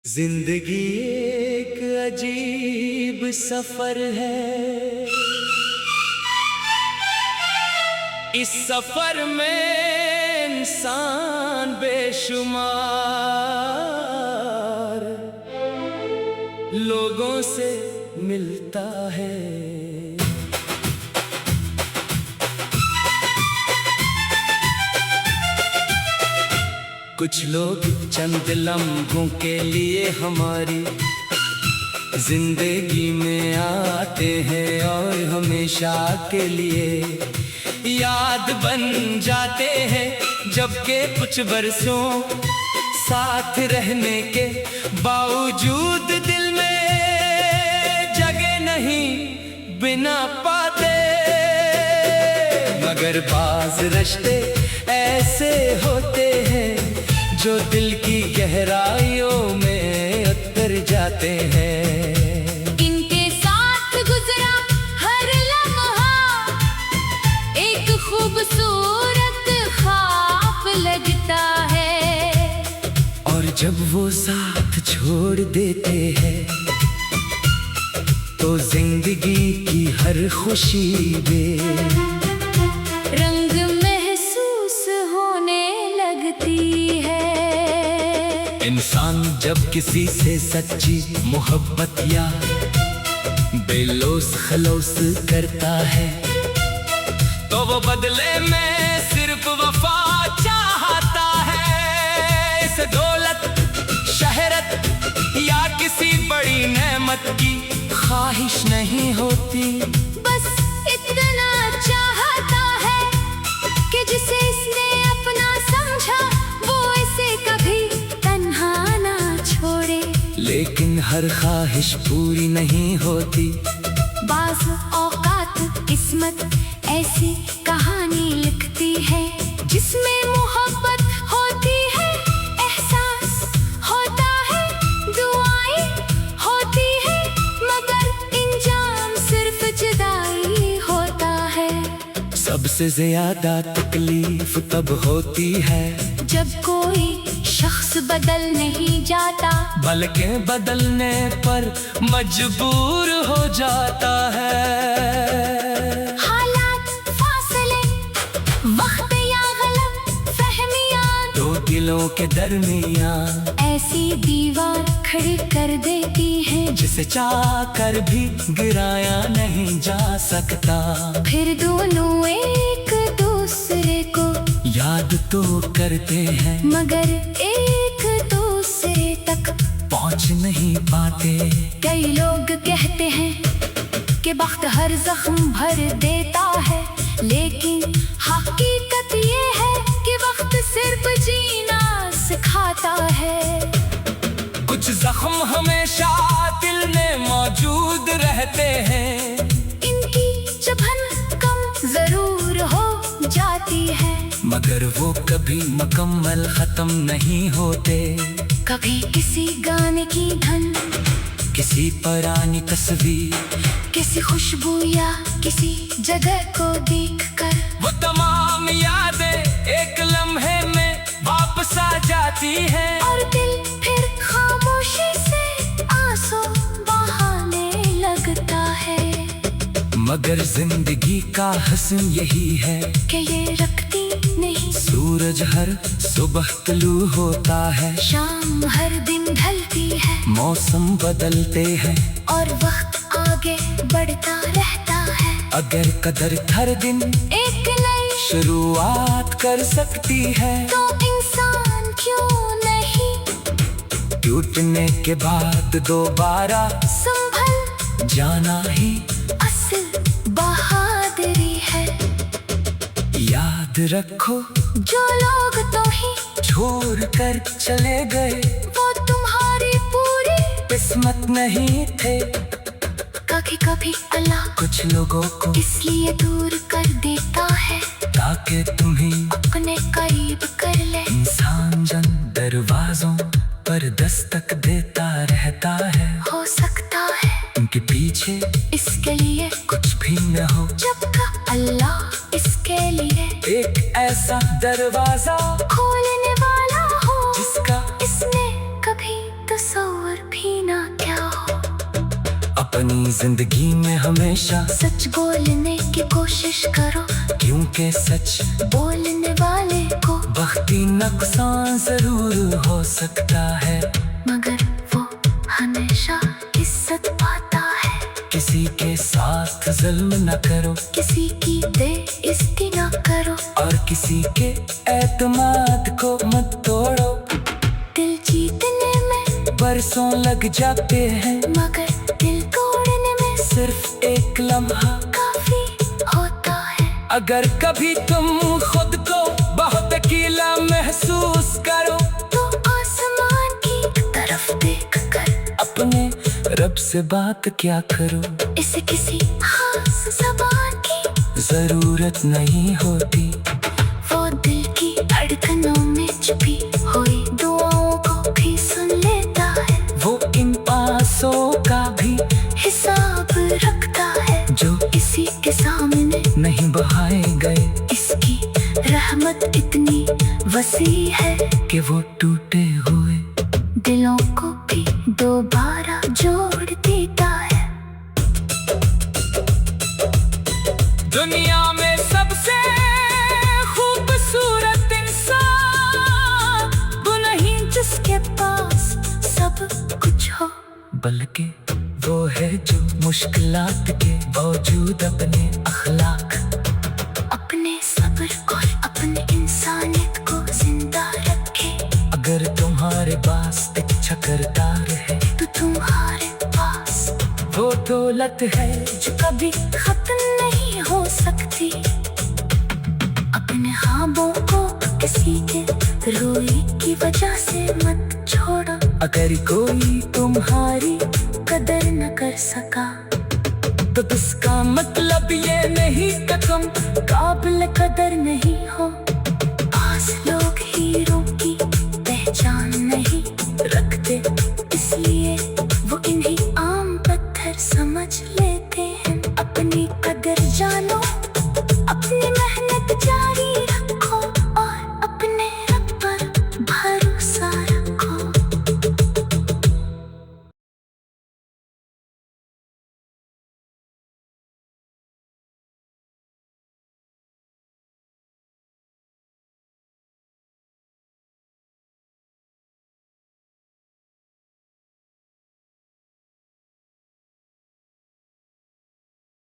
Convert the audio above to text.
जिंदगी एक अजीब सफर है। इस सफर में इंसान बेशुमार लोगों से मिलता है। कुछ लोग चंद लम्हों के लिए हमारी जिंदगी में आते हैं और हमेशा के लिए याद बन जाते हैं। जबकि कुछ बरसों साथ रहने के बावजूद दिल में जगह नहीं बिना पाते। मगर बाज रिश्ते ऐसे होते हैं जो दिल की गहराइयों में उतर जाते हैं। इनके साथ गुजरा हर लम्हा एक खूबसूरत ख्वाब लगता है। और जब वो साथ छोड़ देते हैं तो जिंदगी की हर खुशी रंग महसूस होने लगती है। इंसान जब किसी से सच्ची मोहब्बत या बेलौस खलौस करता है तो वो बदले में सिर्फ वफा चाहता है। इसे दौलत, शहरत या किसी बड़ी नेमत की ख्वाहिश नहीं होती। बस इतना चाहता है कि जिसे इसने अपना समझा वो इसे कभी तन्हा ना छोड़े। लेकिन हर ख्वाहिश पूरी नहीं होती। बाज़ औकात किस्मत ऐसी कहानी लिखती है जिसमें मोहब्बत होती है, एहसास होता है, दुआएं होती है, मगर इंजाम सिर्फ जुदाई होता है। सबसे ज्यादा तकलीफ तब होती है जब कोई शख्स बदल नहीं जाता बल्कि बदलने पर मजबूर हो जाता है। हालात, फासले, वक्त या गलत फहमियां दो दिलों के दरमियान ऐसी दीवार खड़ी कर देती है जिसे चाह कर भी गिराया नहीं जा सकता। फिर दोनों एक दूसरे को याद तो करते हैं मगर एक दूसरे तक पहुंच नहीं पाते। कई लोग कहते हैं कि वक्त हर जख्म भर देता है, लेकिन हकीकत ये है कि वक्त सिर्फ जीना सिखाता है। कुछ जख्म हमेशा दिल में मौजूद रहते हैं। इनकी चुभन कम जरूर हो जाती है मगर वो कभी मुकम्मल खत्म नहीं होते। कभी किसी गाने की धन, किसी पुरानी तस्वीर, किसी खुशबू या किसी जगह को देखकर वो तमाम यादें एक लम्हे में वापस आ जाती हैं। और दिल फिर खामोशी से आंसू बहाने लगता है। मगर जिंदगी का हसन यही है कि ये रखती नहीं, सूरज हर सुबह तुलू होता है, शाम हर दिन ढलती है, मौसम बदलते हैं और वक्त आगे बढ़ता रहता है। अगर कदर हर दिन एक नई शुरुआत कर सकती है तो इंसान क्यों नहीं टूटने के बाद दोबारा संभल जाना ही असल बहादुरी है। याद रखो जो लोग तो ही छोड़ कर चले गए वो तुम्हारी पूरी किस्मत नहीं थे। कभी कभी अल्लाह कुछ लोगों को इसलिए दूर कर देता है ताकि तुम्हें अपने करीब कर ले। इंसान जन दरवाजों पर दस्तक देता रहता है, हो सकता है उनके पीछे इसके लिए कुछ भी न हो। जब का अल्लाह इसके लिए एक ऐसा दरवाजा खोलने वाला हो जिसका इसने कभी तस्वीर अपनी जिंदगी में हमेशा सच बोलने की कोशिश करो, क्योंकि सच बोलने वाले को वक्ती नुकसान जरूर हो सकता है, मगर वो हमेशा इज्जत पाता है। किसी के साथ जुल्म न करो, किसी की बेइज्जती न करो, और किसी के एतमाद को मत तोड़ो। दिल जीतने में बरसों लग जाते हैं, मगर दिल तोड़ने में सिर्फ एक लम्हा काफी होता है। अगर कभी तुम खुद को बहुत अकेला महसूस करो, तो आसमान की तरफ देख कर अपने रब से बात क्या करो। इसे किसी खास ज़बान की जरूरत नहीं होती, वो दिल की धड़कनों में छुपी हुई दुआओं को भी सुन लेता है। वो इन आंसुओं का भी हिसाब रखता है, जो किसी के सामने नहीं बहाए गए, इसकी रहमत इतनी वसी है कि वो टूटे हुए दिलों को भी दोबारा जोड़ देता है। दुनिया में सबसे खूबसूरत इंसान वो नहीं जिसके पास सब कुछ हो, बल्कि वो है जो मुश्किलात के बावजूद अपने अखलाक, अपने सब्र और अपने इंसानियत को जिंदा रखे। अगर तुम्हारे पास अच्छा करदार है, तो तुम्हारे पास वो दौलत है जो कभी खत्म नहीं हो सकती। अपने ख्वाबों को किसी के रोई की वजह से मत छोड़ो। अगर कोई तुम्हारी कदर न कर सका, तो इसका मतलब ये नहीं कि तुम काबिल कदर नहीं हो।